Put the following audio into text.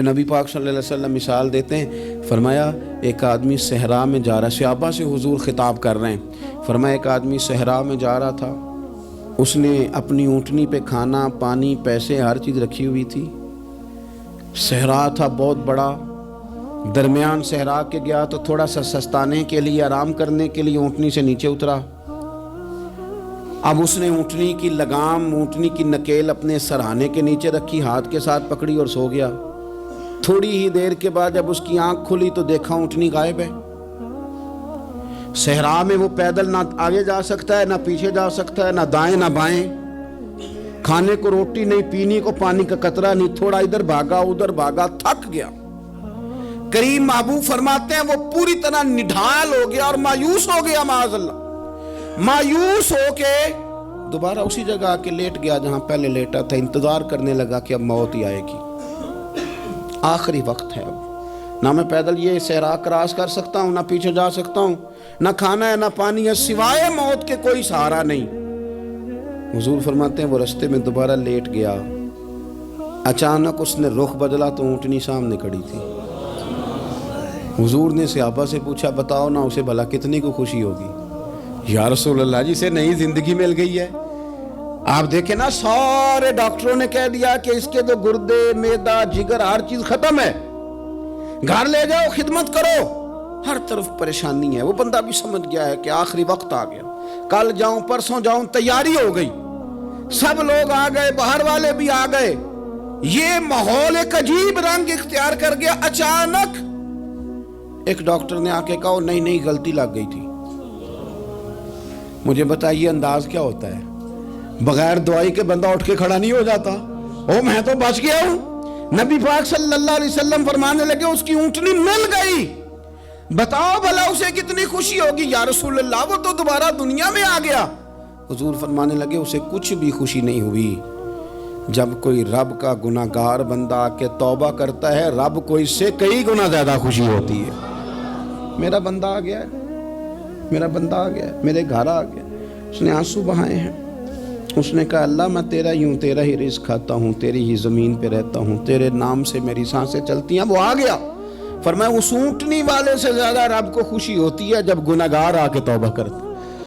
نبی پاک صلی اللہ علیہ وسلم مثال دیتے ہیں، فرمایا ایک آدمی صحرا میں جا رہا، صحابہ سے حضور خطاب کر رہے ہیں، فرمایا ایک آدمی صحرا میں جا رہا تھا، اس نے اپنی اونٹنی پہ کھانا پانی پیسے ہر چیز رکھی ہوئی تھی، صحرا تھا بہت بڑا، درمیان صحرا کے گیا تو تھوڑا سا سستانے کے لیے آرام کرنے کے لیے اونٹنی سے نیچے اترا۔ اب اس نے اونٹنی کی لگام اونٹنی کی نکیل اپنے سرہانے کے نیچے رکھی، ہاتھ کے ساتھ پکڑی اور سو گیا۔ تھوڑی ہی دیر کے بعد جب اس کی آنکھ کھلی تو دیکھا اونٹنی غائب ہے۔ صحرا میں وہ پیدل نہ آگے جا سکتا ہے نہ پیچھے جا سکتا ہے، نہ دائیں نہ بائیں، کھانے کو روٹی نہیں، پینے کو پانی کا قطرہ نہیں، تھوڑا ادھر بھاگا ادھر بھاگا، تھک گیا۔ کریم محبوب فرماتے ہیں وہ پوری طرح نڈھال ہو گیا اور مایوس ہو گیا، معاذ اللہ، مایوس ہو کے دوبارہ اسی جگہ آ کے لیٹ گیا جہاں پہلے لیٹا تھا، انتظار کرنے لگا کہ اب موت ہی آئے گی، آخری وقت ہے، اب نہ میں پیدل یہ صحرا کراس کر سکتا ہوں، نہ پیچھے جا سکتا ہوں، نہ کھانا ہے نہ پانی ہے، سوائے موت کے کوئی سہارا نہیں۔ حضور فرماتے ہیں وہ رستے میں دوبارہ لیٹ گیا، اچانک اس نے رخ بدلا تو اونٹنی سامنے کھڑی تھی۔ حضور نے صحابہ سے پوچھا بتاؤ نا اسے بھلا کتنی کو خوشی ہوگی؟ یا رسول اللہ جی سے نئی زندگی مل گئی ہے۔ آپ دیکھیں نا سارے ڈاکٹروں نے کہہ دیا کہ اس کے تو گردے معدہ جگر ہر چیز ختم ہے، گھر لے جاؤ خدمت کرو، ہر طرف پریشانی ہے۔ وہ بندہ بھی سمجھ گیا ہے کہ آخری وقت آ گیا، کل جاؤں پرسوں جاؤں، تیاری ہو گئی، سب لوگ آ گئے، باہر والے بھی آ گئے، یہ ماحول ایک عجیب رنگ اختیار کر گیا۔ اچانک ایک ڈاکٹر نے آ کے کہا نہیں نہیں غلطی لگ گئی تھی۔ مجھے بتائیے انداز کیا ہوتا ہے؟ بغیر دوائی کے بندہ اٹھ کے کھڑا نہیں ہو جاتا، او میں تو بچ گیا ہوں۔ نبی پاک صلی اللہ علیہ وسلم فرمانے لگے اس کی اونٹنی مل گئی، بتاؤ بھلا اسے کتنی خوشی ہوگی؟ یا رسول اللہ وہ تو دوبارہ دنیا میں آ گیا۔ حضور فرمانے لگے اسے کچھ بھی خوشی نہیں ہوئی۔ جب کوئی رب کا گناہگار بندہ آ کے توبہ کرتا ہے، رب کو اس سے کئی گنا زیادہ خوشی ہوتی ہے۔ میرا بندہ آ گیا ہے، میرا بندہ آ گیا ہے، میرے گھر آ گیا۔ اس نے آنسو بہائے ہیں، اس نے کہا اللہ میں تیرا ہی ہوں، تیرا ہی رزق کھاتا ہوں، تیری ہی زمین پہ رہتا ہوں، تیرے نام سے میری سانسیں چلتی ہیں۔ وہ آ گیا۔ فرمایا اس اونٹنی والے سے زیادہ رب کو خوشی ہوتی ہے جب گناہگار آ کے توبہ کرتا ہے۔